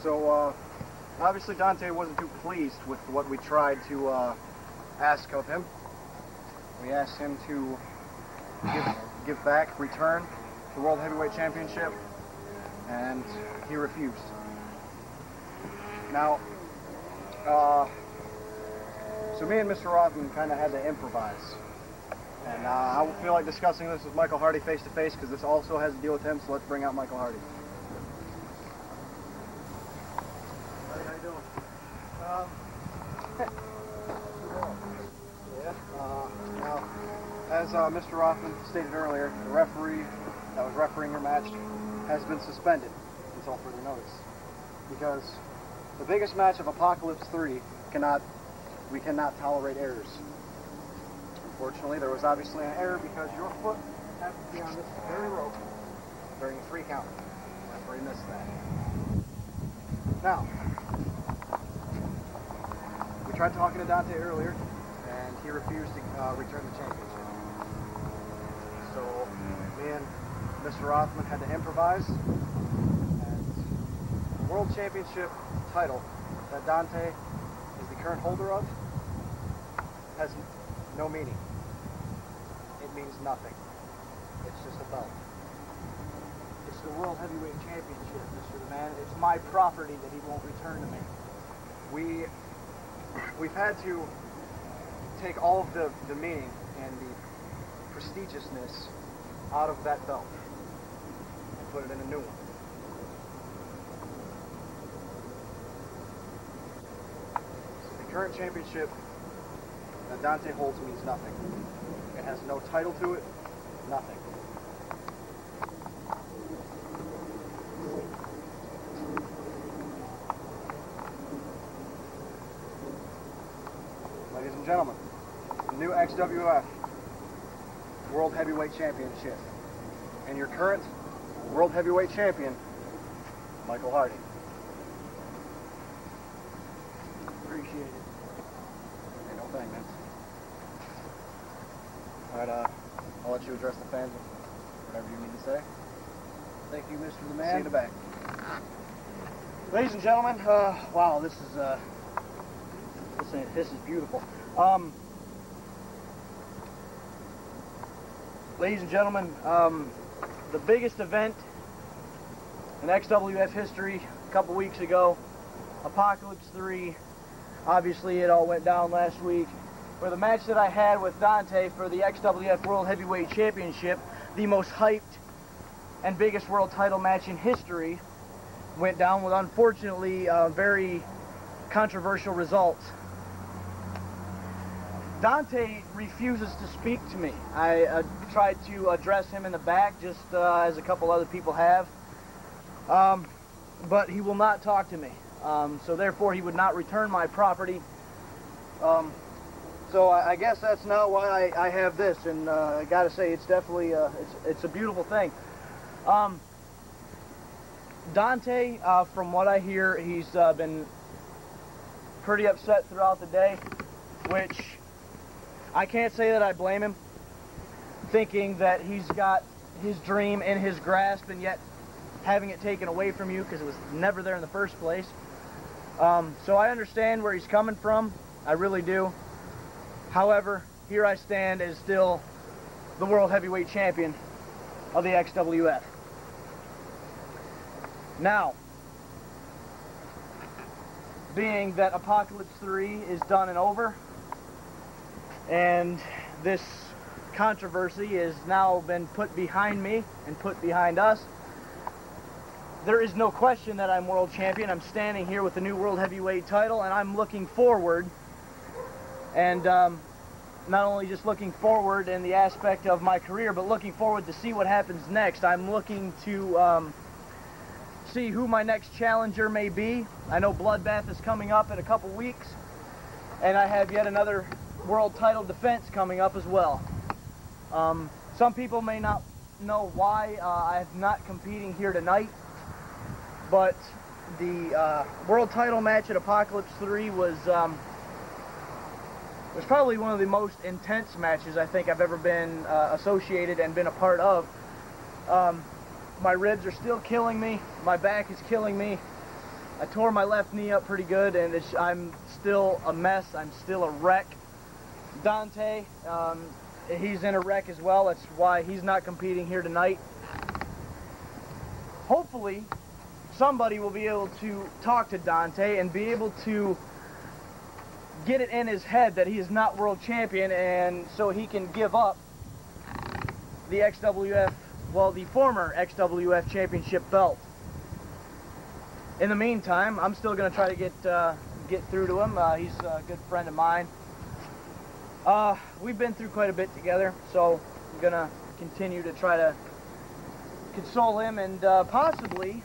So, obviously Dante wasn't too pleased with what we tried to ask of him. We asked him to give back, return the World Heavyweight Championship, and he refused. Now, so me and Mr. Rothman kind of had to improvise. And I don't feel like discussing this with Michael Hardy face to face because this also has to deal with him, so let's bring out Michael Hardy. How you doing? Now, as Mr. Rothman stated earlier, the referee that was refereeing your match has been suspended until further notice. Because the biggest match of Apocalypse 3 we cannot tolerate errors. Unfortunately, there was obviously an error because your foot had to be on this very rope during the 3 count. The referee missed that. Now, we tried talking to Dante earlier, and he refused to return the championship. So, me and Mr. Rothman had to improvise, and the World Championship title that Dante is the current holder of has no meaning. It means nothing. It's just a belt. It's the World Heavyweight Championship, Mr. the Man. It's my property that he won't return to me. We've had to take all of the meaning and the prestigiousness out of that belt and put it in a new one. So the current championship that Dante holds means nothing. It has no title to it, nothing. Ladies and gentlemen, the new XWF World Heavyweight Championship and your current World Heavyweight Champion, Michael Hardy. Appreciate it. Hey, no thing, man. Alright, I'll let you address the fans with whatever you need to say. Thank you, Mr. the Man. See you in the back. Ladies and gentlemen, wow, this is beautiful. Ladies and gentlemen, the biggest event in XWF history a couple weeks ago, Apocalypse 3. Obviously, it all went down last week. For the match that I had with Dante for the XWF World Heavyweight Championship, the most hyped and biggest world title match in history, went down with, unfortunately, very controversial results. Dante refuses to speak to me. I tried to address him in the back, just as a couple other people have, but he will not talk to me. So therefore, he would not return my property. So I guess that's not why I have this, and I gotta say, it's definitely it's a beautiful thing. Dante, from what I hear, he's been pretty upset throughout the day, which I can't say that I blame him, thinking that he's got his dream in his grasp and yet having it taken away from you because it was never there in the first place. So I understand where he's coming from, I really do. However, here I stand as still the World Heavyweight Champion of the XWF. Now, being that Apocalypse 3 is done and over, and this controversy has now been put behind me and put behind us, there is no question that I'm World Champion. I'm standing here with the new World Heavyweight title, and I'm looking forward, and not only just looking forward in the aspect of my career, but looking forward to see what happens next. I'm looking to see who my next challenger may be. I know Bloodbath is coming up in a couple weeks, and I have yet another world title defense coming up as well. Some people may not know why I'm not competing here tonight, but the world title match at Apocalypse 3 was probably one of the most intense matches I think I've ever been associated and been a part of. My ribs are still killing me, my back is killing me, I tore my left knee up pretty good, and I'm still a mess. I'm still a wreck. Dante, he's in a wreck as well. That's why he's not competing here tonight. Hopefully, somebody will be able to talk to Dante and be able to get it in his head that he is not world champion, and so he can give up the XWF, well, the former XWF championship belt. In the meantime, I'm still going to try to get through to him. He's a good friend of mine. We've been through quite a bit together, so I'm going to continue to try to console him, and possibly,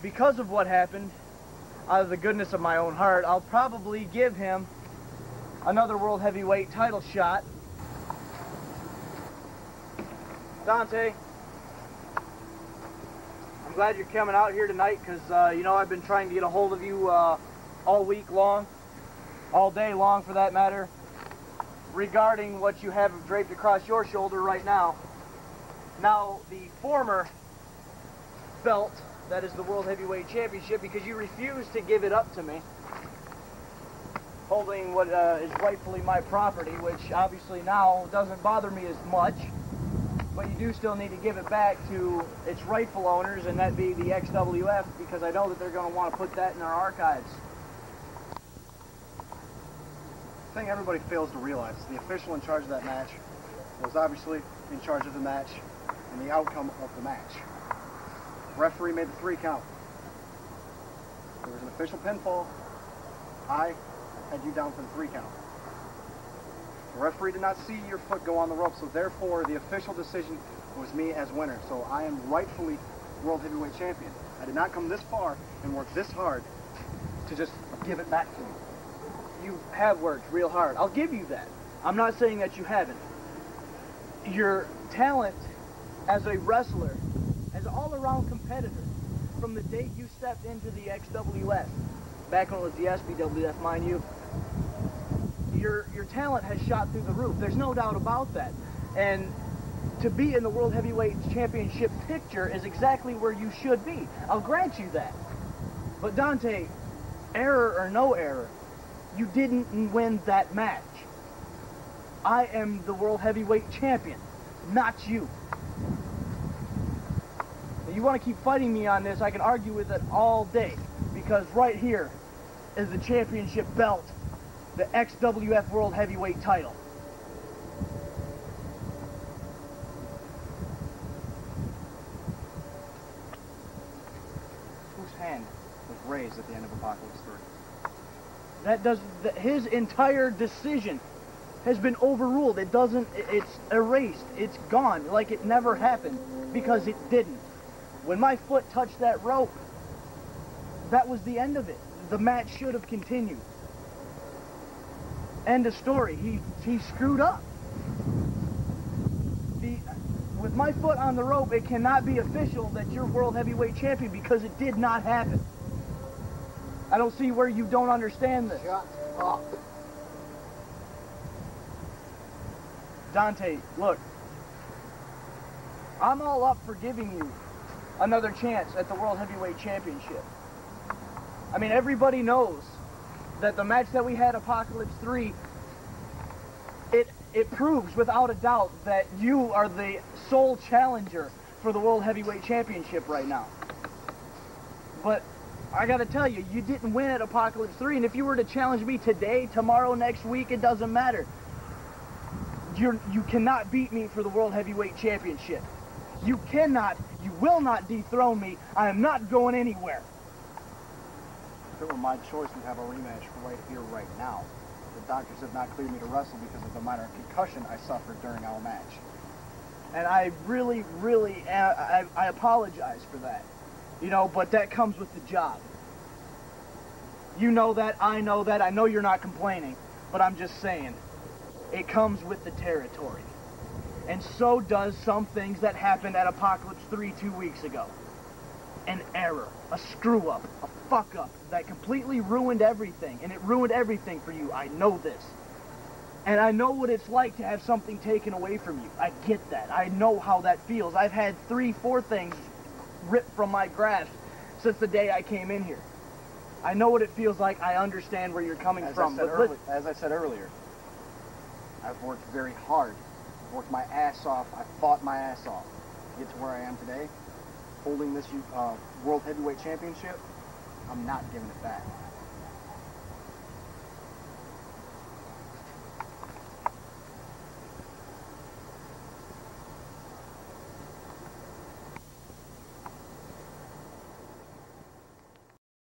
because of what happened, out of the goodness of my own heart, I'll probably give him another world heavyweight title shot. Dante, I'm glad you're coming out here tonight, because, you know, I've been trying to get a hold of you all week long, all day long for that matter, regarding what you have draped across your shoulder right now. Now, the former belt, that is the World Heavyweight Championship, because you refuse to give it up to me, holding what is rightfully my property, which obviously now doesn't bother me as much, but you do still need to give it back to its rightful owners, and that be the XWF, because I know that they're going to want to put that in their archives. The thing everybody fails to realize is the official in charge of that match was obviously in charge of the match and the outcome of the match. The referee made the 3 count. There was an official pinfall. I had you down for the 3 count. The referee did not see your foot go on the rope, so therefore the official decision was me as winner. So I am rightfully World Heavyweight Champion. I did not come this far and work this hard to just give it back to you. You have worked real hard. I'll give you that. I'm not saying that you haven't. Your talent as a wrestler, as an all-around competitor, from the day you stepped into the XWF, back when it was the SBWF, mind you, your talent has shot through the roof. There's no doubt about that. And to be in the World Heavyweight Championship picture is exactly where you should be. I'll grant you that. But Dante, error or no error, you didn't win that match. I am the World Heavyweight Champion, not you. If you want to keep fighting me on this, I can argue with it all day, because right here is the championship belt, the XWF World Heavyweight title. Whose hand was raised at the end of Apocalypse 3? His entire decision has been overruled. It's erased. It's gone, like it never happened, because it didn't. When my foot touched that rope, that was the end of it. The match should have continued. End of story. He screwed up. With my foot on the rope, it cannot be official that you're World Heavyweight Champion, because it did not happen. I don't see where you don't understand this. Shut up. Dante, look. I'm all up for giving you another chance at the World Heavyweight Championship. I mean, everybody knows that the match that we had, Apocalypse 3, it proves without a doubt that you are the sole challenger for the World Heavyweight Championship right now. But I gotta tell you, you didn't win at Apocalypse 3, and if you were to challenge me today, tomorrow, next week, it doesn't matter. You cannot beat me for the World Heavyweight Championship. You cannot, you will not dethrone me. I am not going anywhere. If it were my choice, we'd have a rematch right here, right now. The doctors have not cleared me to wrestle because of the minor concussion I suffered during our match. And I really, I apologize for that. You know, but that comes with the job. You know that, I know you're not complaining, but I'm just saying, it comes with the territory. And so does some things that happened at Apocalypse 3 2 weeks ago. An error, a screw-up, a fuck-up that completely ruined everything, and it ruined everything for you. I know this. And I know what it's like to have something taken away from you. I get that. I know how that feels. I've had 3, 4 things ripped from my grasp since the day I came in here. I know what it feels like. I understand where you're coming from. As I said earlier, I've worked very hard. I've worked my ass off. I've fought my ass off to get to where I am today. Holding this World Heavyweight Championship, I'm not giving it back.